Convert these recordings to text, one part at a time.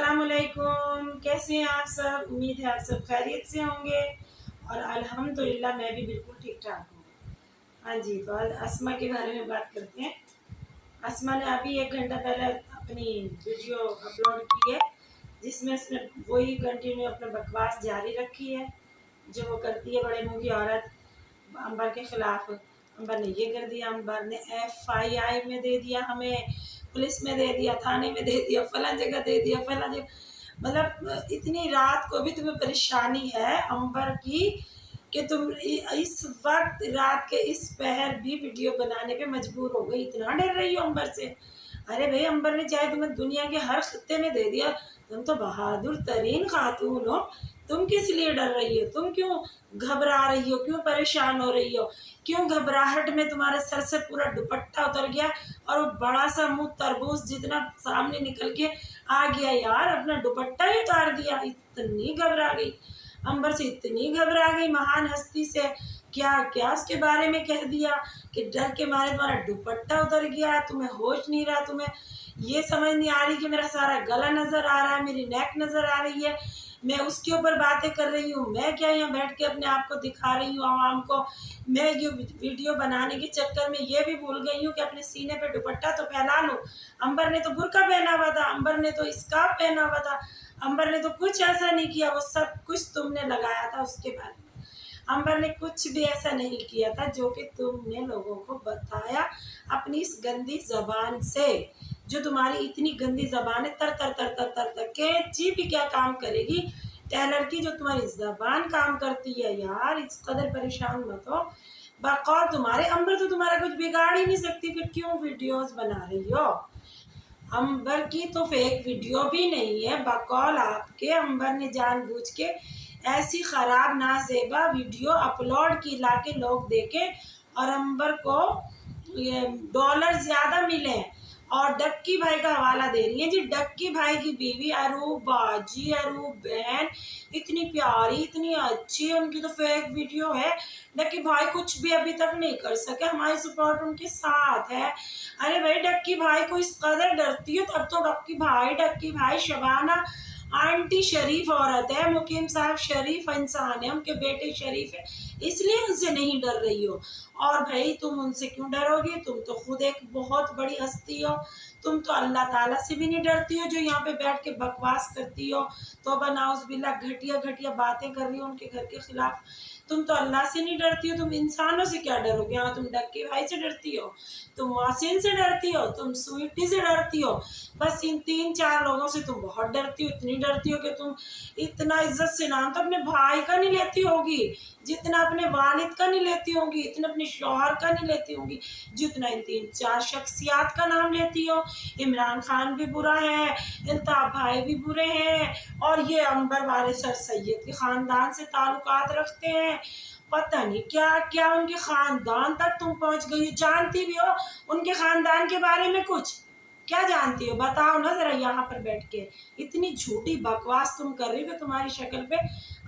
अस्सलामुअलैकुम, कैसे हैं आप सब। उम्मीद है आप सब खैरियत से होंगे और अल्हम्दुलिल्लाह मैं भी बिल्कुल ठीक ठाक हूँ। हाँ जी, तो आज अस्मा के बारे में बात करते हैं। अस्मा ने अभी 1 घंटा पहले अपनी वीडियो अपलोड की है, जिसमें उसने वही कंटिन्यू अपना बकवास जारी रखी है जो वो करती है बड़े मुँह की औरत। अंबर के खिलाफ अंबर ने ये कर दिया, अंबर ने FII में दे दिया, हमें पुलिस में दे दिया, थाने में दे दिया, फला जगह दे दिया, फला जगह। मतलब इतनी रात को भी तुम्हें परेशानी है अंबर की कि तुम इस वक्त रात के इस पहर भी वीडियो बनाने पे मजबूर हो गई। इतना डर रही हो अंबर से। अरे भाई, अंबर ने चाहे तुम्हें दुनिया के हर खत्ते में दे दिया, तुम तो बहादुर तरीन खातून हो। तुम किस लिए डर रही हो? तुम क्यों घबरा रही हो? क्यों परेशान हो रही हो? क्यों घबराहट में तुम्हारे सर से पूरा दुपट्टा उतर गया और वो बड़ा सा मुंह तरबूज जितना सामने निकल के आ गया? यार, अपना दुपट्टा ही उतार दिया। इतनी घबरा गई अंबर से, इतनी घबरा गई महान हस्ती से। क्या क्या उसके बारे में कह दिया कि डर के मारे तुम्हारा दुपट्टा उतर गया, तुम्हें होश नहीं रहा, तुम्हें ये समझ नहीं आ रही कि मेरा सारा गला नजर आ रहा है, मेरी नेक नजर आ रही है, मैं उसके ऊपर बातें कर रही हूँ। मैं क्या यहाँ बैठ के अपने आप को दिखा रही हूँ आवाम को? मैं ये वीडियो बनाने के चक्कर में ये भी भूल गई हूँ कि अपने सीने पे दुपट्टा तो फैला लूँ। अंबर ने तो बुर्का पहना हुआ था, अंबर ने तो स्कार्फ पहना हुआ था, अंबर ने तो कुछ ऐसा नहीं किया। वो सब कुछ तुमने लगाया था उसके बारे में। अंबर ने कुछ भी ऐसा नहीं किया था जो कि तुमने लोगों को बताया अपनी इस गंदी जबान से। जो तुम्हारी इतनी गंदी जबान है, तर तर तर तर तर तर कैंची भी क्या काम करेगी टेलर की, जो तुम्हारी जबान काम करती है। यार, इस कदर परेशान मत हो। बकौल तुम्हारे अंबर तो तुम्हारा कुछ बिगाड़ ही नहीं सकती, फिर क्यों वीडियोस बना रही हो? अंबर की तो फेक वीडियो भी नहीं है, बकौल आपके। अंबर ने जानबूझ के ऐसी खराब नाजेबा वीडियो अपलोड की लाके लोग देखे और अंबर को ये डॉलर ज्यादा मिले और डक्की भाई का हवाला दे रही है जी। डक्की भाई की बीवी अरूब बाजी, अरूब बहन, इतनी प्यारी, इतनी अच्छी, उनकी तो फेक वीडियो है। डक्की भाई कुछ भी अभी तक नहीं कर सके, हमारी सपोर्ट उनके साथ है। अरे भाई, डक्की भाई को इस कदर डरती हो, तब तो डक्की भाई शबाना आंटी शरीफ औरत है, मुकीम साहब शरीफ इंसान है, उनके बेटे शरीफ है, इसलिए उनसे नहीं डर रही हो। और भाई, तुम उनसे क्यों डरोगे? तुम तो खुद एक बहुत बड़ी हस्ती हो। तुम तो अल्लाह ताला से भी नहीं डरती हो, जो यहाँ पे बैठ के बकवास करती हो, तौबा नाउज़ुबिल्लाह, घटिया घटिया बातें कर रही हो उनके घर के खिलाफ। तुम तो अल्लाह से नहीं डरती हो, तुम इंसानों से क्या डरोगे? हाँ, तुम डक्के भाई से डरती हो, तुम मोहसिन से डरती हो, तुम स्वीटी से डरती हो। बस इन 3-4 लोगों से तुम बहुत डरती हो। इतनी डरती हो कि तुम इतना इज्जत से नाम तो अपने भाई का नहीं लेती होगी जितना अपने वालिद का नहीं लेती होंगी, इतना अपने शौहर का नहीं लेती होंगी जितना इन 3-4 शख्सियात का नाम लेती हो। इमरान खान भी बुरा है, अल्ताफ भाई भी बुरे हैं, और ये अंबर वाले सर सैयद के खानदान से ताल्लुकात रखते हैं। पता नहीं क्या क्या उनके खानदान तक तुम पहुंच गई हो। जानती भी हो उनके खानदान के बारे में कुछ? क्या जानती हो बताओ ना जरा यहाँ पर बैठ के। इतनी झूठी बकवास तुम कर रही हो कि तुम्हारी शक्ल पे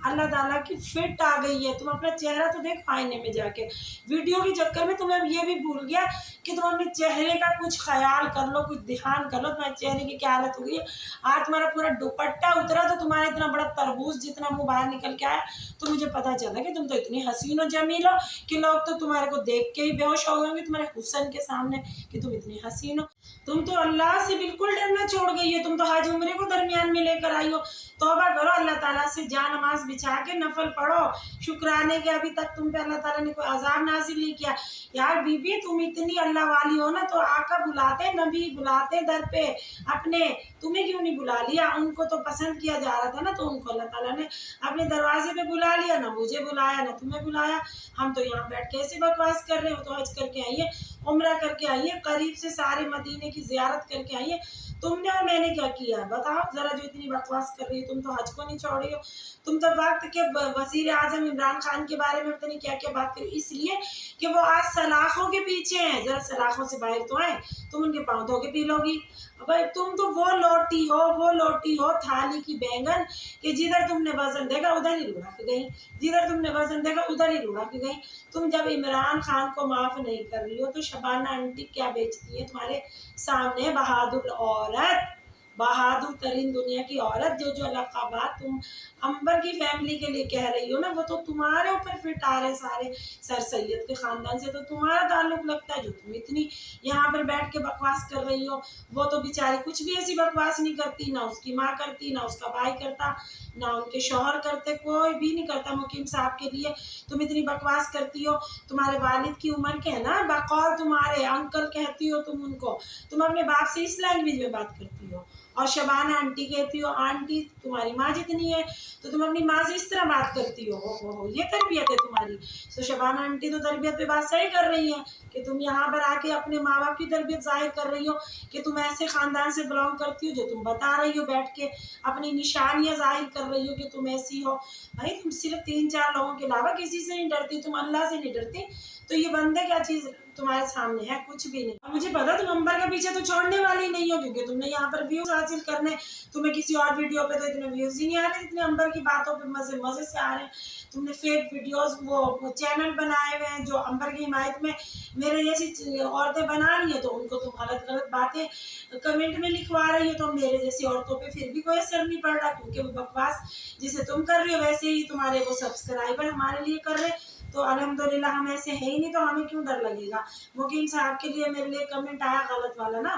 अल्लाह ताला की फिट आ गई है। तुम अपना चेहरा तो देख आईने में जाके। वीडियो के चक्कर में तुम्हें ये भी भूल गया कि तुम अपने चेहरे का कुछ ख्याल कर लो, कुछ ध्यान कर लो, तुम्हारे चेहरे की क्या हालत हो गई है। आज तुम्हारा पूरा दुपट्टा उतरा तो तुम्हारा इतना बड़ा तरबूज जितना मुंह बाहर निकल के आया, तो मुझे पता चला कि तुम तो इतनी हसीन और जमील हो कि लोग तो तुम्हारे को देख के ही बेहोश हो गए होंगे तुम्हारे हुस्न के सामने कि तुम इतनी हसीन हो। तुम तो अल्लाह से बिल्कुल डरना छोड़ गई हो। तुम तो हज उम्रे को दरमियान में लेकर आई हो। तौबा करो, अल्लाह ताला से जा नमाज बिछा के नफल पढ़ो, शुक्राने के अभी तक तुम पे अल्लाह ताला ने कोई अजाब नाजिल नहीं किया। यार बीबी, तुम इतनी अल्लाह वाली हो ना, तो आका बुलाते, नबी बुलाते दर पे अपने, तुम्हें क्यों नहीं बुला लिया? उनको तो पसंद किया जा रहा था ना, तो उनको अल्लाह ताला ने अपने दरवाजे पे बुला लिया। ना मुझे बुलाया ना तुम्हें बुलाया। हम तो यहाँ बैठ के ऐसे बकवास कर रहे हो। तो हज करके आइए, उम्रा करके आइए, करीब से सारे मदीने की जियारत करके आइए। तुमने और मैंने क्या किया बताओ जरा? जो इतनी बकवास कर रही हो, तुम तो हज को नहीं छोड़ रही हो। तुम तो वक्त के वजीर आजम इमरान खान के बारे में पता नहीं क्या क्या बात करी, इसलिए कि वो आज सलाखों के पीछे हैं। जरा सलाखों से बाहर तो आए, तुम उनके पाँव धो के पी लोगी। भाई, तुम तो वो लोटी हो थाली की बैंगन कि जिधर तुमने वजन देखा उधर ही लुढ़क गई, जिधर तुमने वजन देखा उधर ही लुढ़क गई। तुम जब इमरान खान को माफ नहीं कर रही हो, तो शबाना आंटी क्या बेचती है तुम्हारे सामने? बहादुर औरत, बहादुर तरीन दुनिया की औरत, जो जो लक़ाबात तुम अंबर की फैमिली के लिए कह रही हो ना, वो तो तुम्हारे ऊपर फिट आ रहे सारे। सर सैयद के ख़ानदान से तो तुम्हारा ताल्लुक़ लगता है, जो तुम इतनी यहाँ पर बैठ के बकवास कर रही हो। वो तो बेचारी कुछ भी ऐसी बकवास नहीं करती, ना उसकी माँ करती, ना उसका भाई करता, ना उनके शौहर करते, कोई भी नहीं करता मुकीम साहब के लिए। तुम इतनी बकवास करती हो। तुम्हारे वालिद की उम्र के है ना, बकौल तुम्हारे अंकल कहती हो तुम उनको। तुम अपने बाप से इस लैंग्वेज में बात करती हो। और शबाना आंटी कहती हो, आंटी तुम्हारी माँ जितनी है, तो तुम अपनी माँ से इस तरह बात करती हो। ये तरबियत है तुम्हारी। तो शबाना आंटी तो तरबियत पे बात सही कर रही है कि तुम यहाँ पर आके अपने माँ बाप की तरबियत जाहिर कर रही हो कि तुम ऐसे ख़ानदान से बिलोंग करती हो, जो तुम बता रही हो बैठ के अपनी निशानियाँ जाहिर कर रही हो कि तुम ऐसी हो। भाई तुम सिर्फ 3-4 लोगों के अलावा किसी से नहीं डरती, तुम अल्लाह से नहीं डरती, तो ये बंदे क्या चीज़ तुम्हारे सामने है? कुछ भी नहीं। और मुझे पता तुम अंबर के पीछे तो छोड़ने वाली नहीं हो, क्योंकि तुमने यहाँ पर व्यूज हासिल करने, तुम्हें किसी और वीडियो पे तो इतने व्यूज ही नहीं आ रहे, इतने अंबर की बातों पे मजे मजे से आ रहे हैं। तुमने फेक वीडियोस वो चैनल बनाए हुए हैं जो अंबर की हिमायत में मेरे जैसी औरतें बना रही है, तो उनको तुम गलत गलत बातें कमेंट में लिखवा रही हो। तो मेरे जैसी औरतों पे फिर भी कोई असर नहीं पड़ रहा, क्योंकि वो बकवास जिसे तुम कर रही हो वैसे ही तुम्हारे वो सब्सक्राइबर हमारे लिए कर रहे। तो अल्हम्दुलिल्लाह हम ऐसे है ही नहीं, तो हमें क्यों डर लगेगा। मुकीम साहब के लिए मेरे लिए कमेंट आया गलत वाला ना,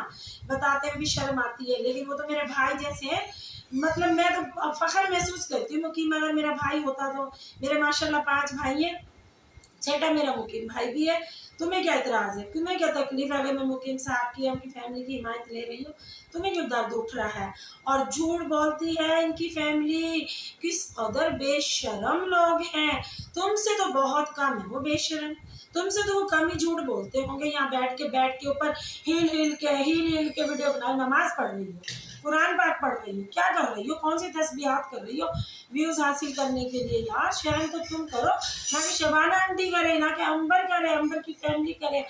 बताते हुए भी शर्म आती है, लेकिन वो तो मेरे भाई जैसे हैं। मतलब मैं तो फ़ख्र महसूस करती हूँ मुकीम अगर मेरा भाई होता तो। मेरे माशाल्लाह 5 भाई हैं, छठा मेरा मुकीम भाई भी है। तुम्हें क्या इतराज़ है, तुम्हें क्या तकलीफ है अगर मैं मुकीम साहब की उनकी फैमिली की हिमायत ले रही हूँ? तुम्हें क्यों दर्द उठ रहा है? और झूठ बोलती है इनकी फैमिली, किस कदर बेशरम लोग हैं। तुमसे तो बहुत कम है वो बेशरम, तुमसे तो वो कम ही झूठ बोलते होंगे। यहाँ बैठ के ऊपर हिल हिल के वीडियो बना, नमाज पढ़ रही हो, कुरान पाक पढ़ रही हो, क्या कर रही हो, कौन सी तस्बीहात कर रही हो व्यूज हासिल करने के लिए? यार शर्म तो तुम करो, ना कि शबाना आंटी करे, ना कि अंबर करे, अंबर की फैमिली करे।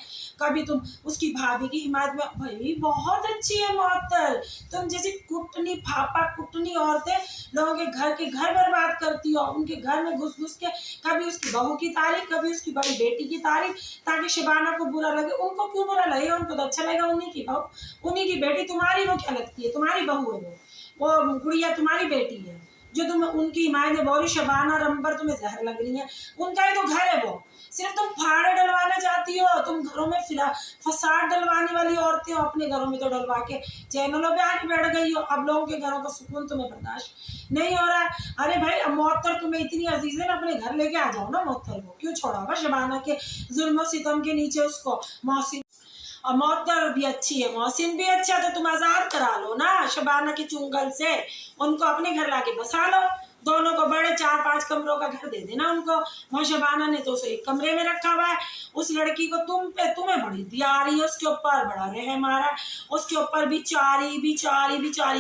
कभी तुम उसकी भाभी की हिमायत में, भाई बहुत अच्छी है मुअत्तल, तुम जैसी कुटनी फापा कुटनी औरतें लोगों के घर बर्बाद करती हो, उनके घर में घुस घुस के कभी उसकी बहू की तारीफ, कभी उसकी बड़ी बेटी की तारीफ, ताकि शबाना को बुरा लगे। उनको क्यों बुरा लगेगा, उनको तो अच्छा लगेगा। उन्हीं की बहू, उन्हीं की बेटी, तुम्हारी वो क्या लगती है, तुम्हारी बहू है वो गुड़िया तुम्हारी बेटी है, जो तुम उनकी हिमायत में बोली शबाना और अंबर तुम्हें जहर लग रही है। उनका ही तो घर है वो, सिर्फ तुम फाड़े डलवाना चाहती हो। तुम घरों में फसाद डलवाने वाली औरतें हो, अपने घरों में तो डलवा के चैनलों पे आके बैठ गई हो। अब लोगों के घरों का सुकून तुम्हें बर्दाश्त नहीं हो रहा है। अरे भाई मुअत्तर तुम्हें इतनी अजीज है ना, अपने घर लेके आ जाओ ना। मुअत्तर को क्यों छोड़ा होगा शबाना के जुल्म सितम के नीचे उसको? मोहसिन और मुअत्तर भी अच्छी है, मोहसिन भी अच्छा, तो तुम आज़ाद करा लो ना शबाना के चुंगल से, उनको अपने घर लाके बसा लो। दोनों को बड़े 4-5 कमरों का घर दे देना उनको। वहाँ शबाना ने तो उसे एक कमरे में रखा हुआ है। उस लड़की को तुम्हें बड़ी दिया आ रही है, उसके ऊपर बड़ा रहम आ रहा है, उसके ऊपर बिचारी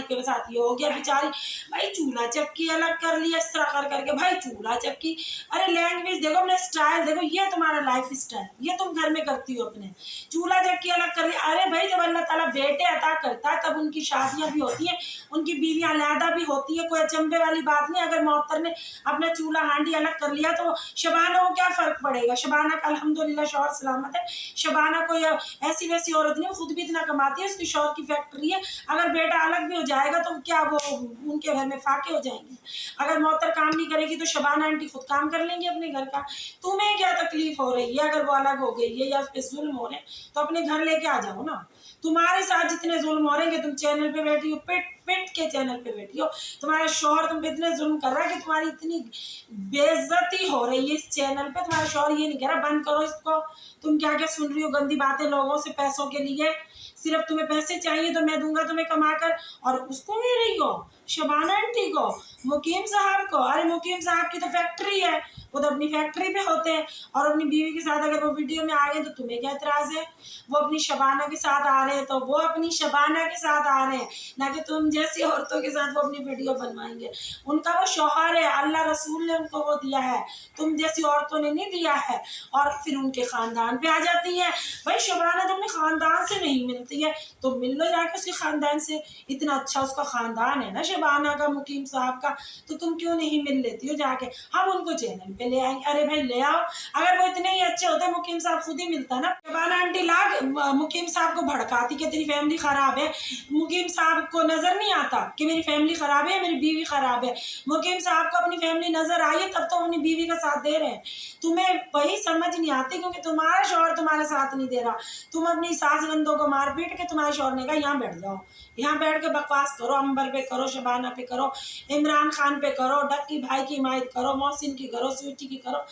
के साथ ये हो गया बेचारी। भाई चूल्हा चक्की अलग कर लिया इस तरह कर करके, भाई चूल्हा चक्की। अरे लैंग्वेज देखो, अपने स्टाइल देखो, ये तुम्हारा लाइफ स्टाइल, ये तुम घर में करती हो अपने। चूल्हा चक्की अलग कर लिया। अरे भाई जब अल्लाह ताला बेटे अता करता है तब उनकी शादियाँ भी होती हैं, उनकी बीवियाँ अलहदा भी होती है, कोई अचंभे वाली बात नहीं। अगर मुअत्तर ने अपना चूल्हा हांडी अलग कर लिया तो शबाना को क्या फ़र्क पड़ेगा? शबाना का अल्हम्दुलिल्लाह शौहर सलामत है। शबाना कोई ऐसी वैसी औरत नहीं, खुद भी इतना कमाती है, उसकी शौहर की फैक्ट्री है। अगर बेटा अलग भी हो जाएगा तो क्या वो उनके घर में फाके हो जाएंगे? अगर मुअत्तर काम नहीं करेगी तो शबाना आंटी खुद काम कर लेंगी अपने घर का। तुम्हें क्या तकलीफ हो रही है अगर वो अलग हो गई है या उस पर जुल्म हो रहे हैं? तो अपने घर लेके आ जाओ ना। तुम्हारे साथ जितने जुल्म हो रहे हैं कि तुम चैनल पे बैठी हो, पिट के चैनल पे बैठी हो, तुम्हारा शौहर तुम पे इतने जुल्म कर रहा है कि तुम्हारी इतनी बेइज्जती हो रही है इस चैनल पे। तुम्हारा शौहर ये नहीं कह रहा बंद करो इसको, तुम क्या क्या सुन रही हो गंदी बातें लोगों से पैसों के लिए। सिर्फ तुम्हें पैसे चाहिए तो मैं दूंगा तुम्हें कमा कर, और उसको भी रही हो शबाना आंटी को, मुकीम साहब को। अरे मुकीम साहब की तो फैक्ट्री है, वो तो अपनी फैक्ट्री पे होते हैं, और अपनी बीवी के साथ अगर वो वीडियो में आ गए तो तुम्हें क्या एतराज़ है? वो अपनी शबाना के साथ आ रहे हैं तो वो अपनी शबाना के साथ आ रहे हैं, ना कि तुम जैसी औरतों के साथ वो अपनी वीडियो बनवाएंगे। उनका वो शौहर है, अल्लाह रसूल ने उनको वो दिया है, तुम जैसी औरतों ने नहीं दिया है। और फिर उनके ख़ानदान पे आ जाती है। भाई शबाना तो अपने ख़ानदान से नहीं मिलती है तो मिल लो जाके उसके ख़ानदान से, इतना अच्छा उसका ख़ानदान है ना शबाना का, मुकीम साहब का, तो तुम क्यों नहीं मिल लेती हो जाके? हम उनको चैनल पे ले आएंगे। अरे भाई ले आओ, अगर वो इतने ही अच्छे होते मुकीम साहब खुद ही मिलता ना। शबाना आंटी लाग मुकीम साहब को भड़काती कि तेरी फैमिली ख़राब है, मुकीम साहब को नज़र नहीं आता कि मेरी फैमिली ख़राब है, मेरी बीवी ख़राब है। मुकीम साहब को अपनी फैमिली नज़र आई है, तब तो अपनी बीवी का साथ दे रहे हैं। तुम्हें वही समझ नहीं आती क्योंकि तुम्हारा शौहर तुम्हारा साथ नहीं दे रहा। तुम अपनी सास नंदों को मार पीट के तुम्हारे शौहर ने कहा यहाँ बैठ जाओ, यहाँ बैठ के बकवास करो, अंबर पे करो, शबाना पे करो, इमरान खान पे करो, डक्की भाई की हिमायत करो, मोहसिन की करो, स्वीटी की करो।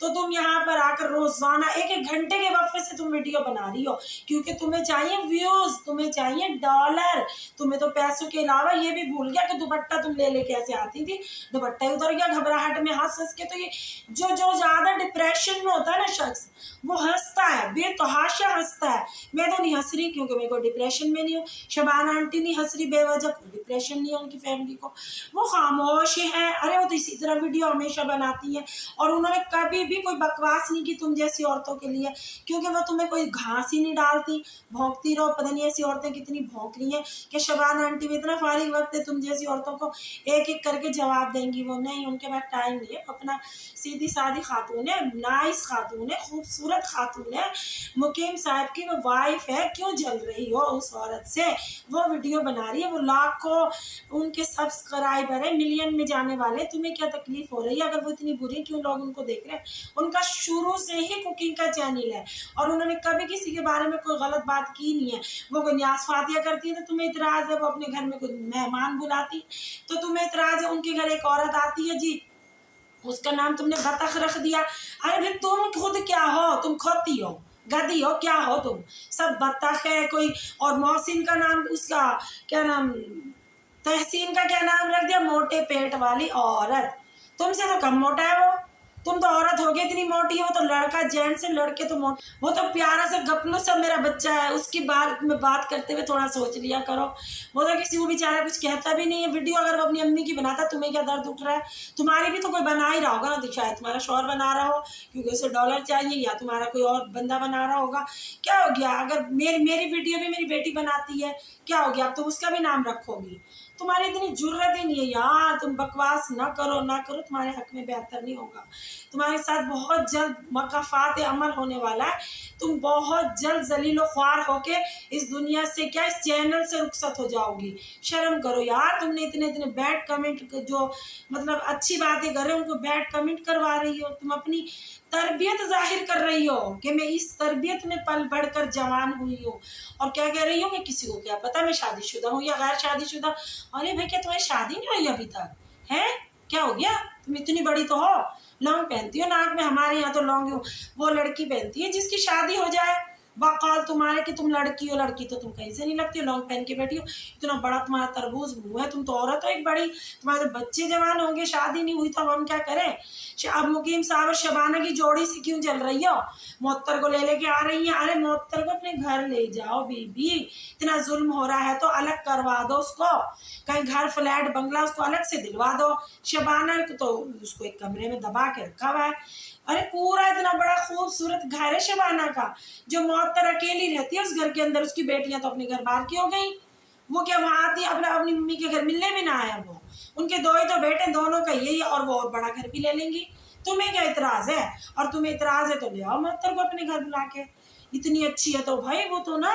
तो तुम यहाँ पर आकर रोज़ाना 1-1 घंटे के वक्फे से तुम वीडियो बना रही हो क्योंकि तुम्हें चाहिए व्यूज़, तुम्हें चाहिए डॉलर। तुम्हें तो पैसों के अलावा ये भी भूल गया कि दुपट्टा तुम ले लेके ऐसे आती थी, दुपट्टा ही उतर गया घबराहट में हंस हंस के। तो ये जो ज़्यादा डिप्रेशन में होता है ना शख्स, वो हंसता है, बेतहाशा हंसता है। मैं तो नहीं हंस रही क्योंकि मेरे को डिप्रेशन में नहीं हूँ। शबाना आंटी नहीं हंस रही बेवजह, डिप्रेशन नहीं है उनकी फैमिली को, वो खामोश है। अरे वो तो इसी तरह वीडियो हमेशा बनाती है और उन्होंने कभी भी कोई बकवास नहीं की तुम जैसी औरतों के लिए, क्योंकि वो तुम्हें कोई घास ही नहीं डालती। भौंकती रहो, पता नहीं ऐसी औरतें कितनी भौंक रही हैं कि शबाना आंटी में इतना फारिग वक्त है तुम जैसी औरतों को एक एक करके जवाब देंगी। वो नहीं, उनके पास टाइम नहीं है। अपना सीधी सादी खातून है, नाइस खातून है, खूबसूरत खातून है, मुकीम साहब की वो वाइफ है। क्यों जल रही हो उस औरत से? वो वीडियो बना रही है, वो लाखों उनके सब्सक्राइबर है, मिलियन में जाने वाले। तुम्हें क्या तकलीफ हो रही है? अगर वो इतनी बुरी क्यों लोग उनको देख रहे हैं? उनका शुरू से ही कुकिंग का चैनल है और उन्होंने कभी किसी के बारे में कोई गलत बात की नहीं है। वो कोई न्यास फातिया करती है तो तुम्हें इतराज़ है, वो अपने घर में कोई मेहमान बुलाती तो तुम्हें इतराज़ है, उनके घर एक औरत आती है जी, उसका नाम तुमने बतख रख दिया। अरे भाई तुम खुद क्या हो? तुम खोती हो, गधी हो, क्या हो तुम? सब बतख है कोई। और मोहसिन का नाम, उसका क्या नाम, तहसीन का क्या नाम रख दिया? मोटे पेट वाली औरत। तुमसे तो कम मोटा है वो, तुम तो औरत हो गई इतनी मोटी हो। तो लड़का जेंट्स है, लड़के तो मोटे। वो तो प्यारा से गपलू सा मेरा बच्चा है, उसकी बात में बात करते हुए थोड़ा सोच लिया करो। वो तो किसी को बेचारा कुछ कहता भी नहीं है। वीडियो अगर वो अपनी अम्मी की बनाता, तुम्हें क्या दर्द उठ रहा है? तुम्हारी भी तो कोई बना ही रहा होगा ना, तो शायद तुम्हारा शौहर बना रहा हो क्योंकि उसे डॉलर चाहिए, या तुम्हारा कोई और बंदा बना रहा होगा। क्या हो गया अगर मेरी वीडियो भी मेरी बेटी बनाती है, क्या हो गया? अब तो उसका भी नाम रखोगी। तुम्हारी इतनी जुर्रत ही नहीं है यार, तुम बकवास ना करो ना करो, तुम्हारे हक में बेहतर नहीं होगा। तुम्हारे साथ बहुत जल्द मकाफात अमल होने वाला है। तुम बहुत जल्द जलीलो ख्वार होके इस दुनिया से, क्या इस चैनल से रुखसत हो जाओगी। शर्म करो यार, तुमने इतने बैड कमेंट, जो मतलब अच्छी बातें कर रहे हो उनको बैड कमेंट करवा रही हो। तुम अपनी तरबियत जाहिर कर रही हो कि मैं इस तरबियत में पल बढ़कर जवान हुई हूँ, और क्या कह रही हो कि किसी को क्या पता मैं शादीशुदा हूँ या गैर शादीशुदा। अरे भाई क्या तुम्हारी शादी नहीं हुई अभी तक है? क्या हो गया? तुम इतनी बड़ी तो हो, लौंग पहनती हो नाक में। हमारे यहाँ तो लौंग वो लड़की पहनती है जिसकी शादी हो जाए। बकौल तुम्हारे कि तुम लड़की हो, लड़की तो तुम कहीं से नहीं लगती हो, लौंग पहन के बैठी हो। इतना बड़ा तुम्हारा तरबूज मुँह है, तुम तो औरत हो एक बड़ी, तुम्हारे तो बच्चे जवान होंगे, शादी नहीं हुई तो अब हम क्या करें? अब मुकीम साहब और शबाना की जोड़ी से क्यों चल रही हो? मोहत्तर को ले लेके आ रही हैं। अरे मोहत्तर को अपने घर ले जाओ बीबी, इतना जुल्म हो रहा है तो अलग करवा दो उसको, कहीं घर फ्लैट बंगला उसको अलग से दिलवा दो। शबाना को तो उसको एक कमरे में दबा के रखा हुआ है। अरे पूरा इतना बड़ा खूबसूरत घर है शबाना का, जो मोहत्तर अकेली रहती है उस घर के अंदर। उसकी बेटियां तो अपने घर बाहर की हो गई, वो क्या वहाँ आती है अपनी मम्मी के घर मिलने भी ना आया वो। उनके दो ही तो बेटे, दोनों का यही है, और वो और बड़ा घर भी ले लेंगी। तुम्हें क्या इतराज़ है? और तुम्हें इतराज़ है तो ले आओ मोहत्तर को अपने घर बुला के। इतनी अच्छी है तो भाई वो तो ना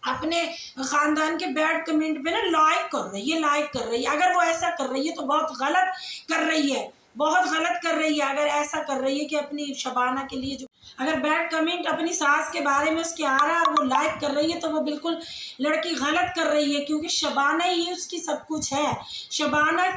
अपने ख़ानदान के बैड कमेंट पे ना लाइक कर रही है, लाइक कर रही है। अगर वो ऐसा कर रही है तो बहुत गलत कर रही है, बहुत गलत कर रही है। अगर ऐसा कर रही है कि अपनी शबाना के लिए जो अगर बैड कमेंट अपनी सास के बारे में उसके आ रहा है और वो लाइक कर रही है तो वो बिल्कुल लड़की गलत कर रही है, क्योंकि शबाना ही उसकी सब कुछ है। शबाना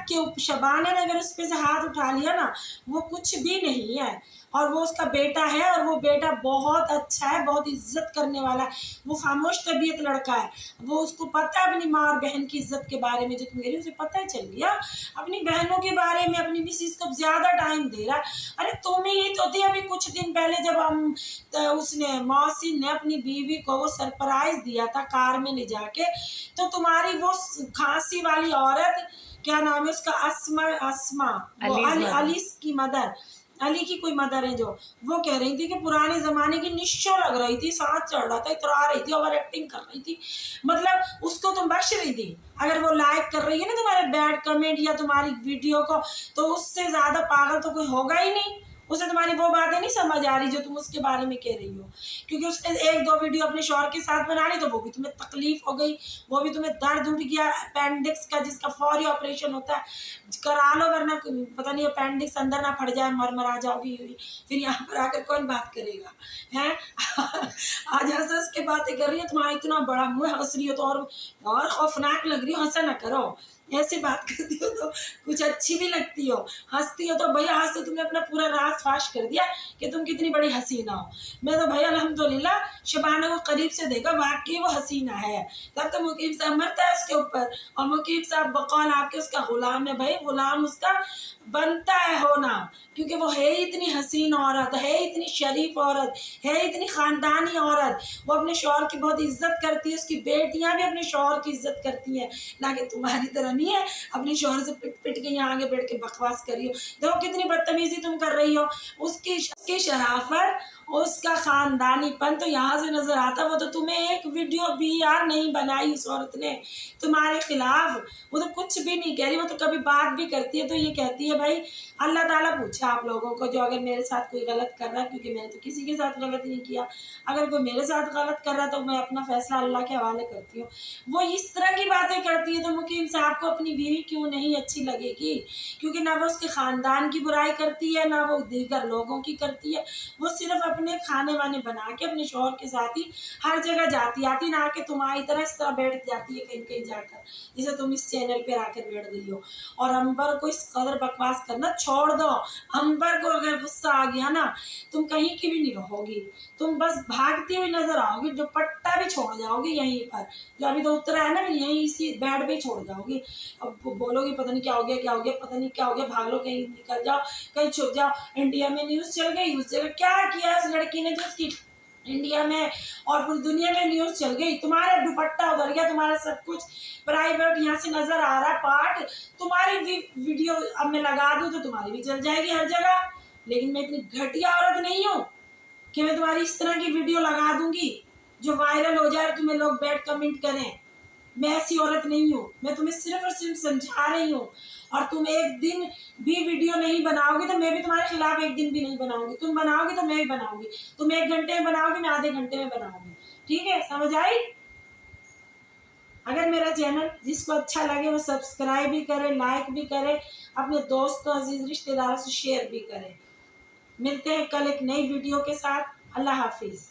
ने अगर उस पर से हाथ उठा लिया ना, वो कुछ भी नहीं है। और वो उसका बेटा है, और वो बेटा बहुत अच्छा है, बहुत इज्जत करने वाला है। वो खामोश तबीयत लड़का है, वो उसको पता है अपनी माँ और बहन की इज्जत के बारे में। जो तुम कह रही उसे पता है, चल गया अपनी बहनों के बारे में, अपनी मिसिस को ज़्यादा टाइम दे रहा है। अरे तुम ही तो थी अभी कुछ दिन पहले जब उसने मोहसिन ने अपनी बीवी को वो सरप्राइज दिया था कार में ले जाके, तो तुम्हारी वो खांसी वाली औरत, क्या नाम है उसका, अस्मा अली की मदर, अली की कोई मदर है, जो वो कह रही थी कि पुराने ज़माने की निश्चो लग रही थी, सांस चढ़ रहा था, इतरा रही थी, ओवर एक्टिंग कर रही थी। मतलब उसको तुम बख्श रही थी। अगर वो लाइक कर रही है ना तुम्हारे बैड कमेंट या तुम्हारी वीडियो को, तो उससे ज़्यादा पागल तो कोई होगा ही नहीं। उसे तुम्हारी वो बातें नहीं समझ आ रही जो तुम उसके बारे में कह रही हो, क्योंकि उसने 1-2 वीडियो अपने शौहर के साथ बना ली तो वो भी तुम्हें तकलीफ हो गई, वो भी तुम्हें दर्द उठ गया अपेंडिक्स का, जिसका फौरी ऑपरेशन होता है, करा लो, वरना पता नहीं अपेंडिक्स अंदर ना फट जाए, मर जाओगी, फिर यहाँ पर आकर कौन बात करेगा हैं। आज हंस के बातें कर रही है, तुम्हारा इतना बड़ा मुंह, हंस रही हो तो और खौफनाक लग रही हो, हंसा ना करो, ऐसे बात करती हो तो कुछ अच्छी भी लगती हो, हंसती हो तो भैया आज तो तुमने अपना पूरा राज फाश कर दिया कि तुम कितनी बड़ी हसीना हो। मैं तो भैया अल्हम्दुलिल्लाह शबाना को करीब से देखा, वाकई वो हसीना है। तब तो मुकीम साहब मरता है उसके ऊपर, और मुकीम साहब बकौल आपके उसका गुलाम है, भाई गुलाम उसका बनता है होना, क्योंकि वो है इतनी हसीन औरत, है इतनी शरीफ औरत, है इतनी ख़ानदानी औरत, वो अपने शौहर की बहुत इज्जत करती है, उसकी बेटियां भी अपने शौहर की इज्जत करती हैं, ना कि तुम्हारी तरह नहीं है अपने शौहर से पिट पिट के यहाँ आगे बैठ के बकवास कर रही हो। देखो कितनी बदतमीजी तुम कर रही हो, उसकी शराफत, उसका ख़ानदानीपन तो यहाँ से नज़र आता। वो तो तुम्हें एक वीडियो भी यार नहीं बनाई उस औरत ने तुम्हारे खिलाफ, वो तो कुछ भी नहीं कह रही, वो तो कभी बात भी करती है तो ये कहती है भाई अल्लाह ताला पूछे आप लोगों को, जो अगर मेरे साथ कोई गलत कर रहा है, क्योंकि मैंने तो किसी के साथ गलत नहीं किया, अगर कोई मेरे साथ गलत कर रहा है तो मैं अपना फैसला अल्लाह के हवाले करती हूँ। वो इस तरह की बातें करती है तो मुकीम साहब को अपनी बीवी क्यों नहीं अच्छी लगेगी, क्योंकि ना वो उसके ख़ानदान की बुराई करती है, ना वो दीगर लोगों की करती है, वो सिर्फ अपने खाने वाने बना के अपने शौहर के साथ ही हर जगह जाती आती, ना कि तुम्हारी तरह इस तरह बैठ जाती है कहीं कहीं जाकर, जैसे तुम इस चैनल पर आकर बैठ गई हो। और अंबर को इस कदर बकवास करना छोड़ दो, अंबर को अगर गुस्सा आ गया ना तुम कहीं की भी नहीं रहोगी, तुम बस भागती हुई नजर आओगी, दुपट्टा भी छोड़ जाओगी यहीं पर, जो अभी तो उतरा है ना, फिर यहीं इसी बेड पे छोड़ जाओगी। अब बोलोगी पता नहीं क्या हो गया, क्या हो गया, पता नहीं क्या हो गया, भाग लो कहीं, निकल जाओ कहीं, छुप जाओ। इंडिया में न्यूज़ चल गई, उस जगह क्या किया उस लड़की ने जो उसकी इंडिया में और पूरी दुनिया में न्यूज़ चल गई, तुम्हारा दुपट्टा उधर गया, तुम्हारा सब कुछ प्राइवेट यहाँ से नजर आ रहा है पार्ट, तुम्हारी वीडियो अब मैं लगा दूँ तो तुम्हारी भी चल जाएगी हर जगह। लेकिन मैं इतनी घटिया औरत नहीं हूँ कि मैं तुम्हारी इस तरह की वीडियो लगा दूंगी जो वायरल हो जाए और तुम्हें लोग बैड कमेंट करें। मैं ऐसी औरत नहीं हूँ, मैं तुम्हें सिर्फ और सिर्फ समझा रही हूँ। और तुम एक दिन भी वीडियो नहीं बनाओगी तो मैं भी तुम्हारे खिलाफ एक दिन भी नहीं बनाऊंगी, तुम बनाओगी तो मैं भी बनाऊंगी, तुम 1 घंटे में बनाओगी, मैं आधे घंटे में बनाऊंगी, ठीक है, समझ आई। अगर मेरा चैनल जिसको अच्छा लगे वो सब्सक्राइब भी करे, लाइक भी करे, अपने दोस्तों अजीज रिश्तेदारों से शेयर भी करे। मिलते हैं कल एक नई वीडियो के साथ। अल्लाह हाफिज़।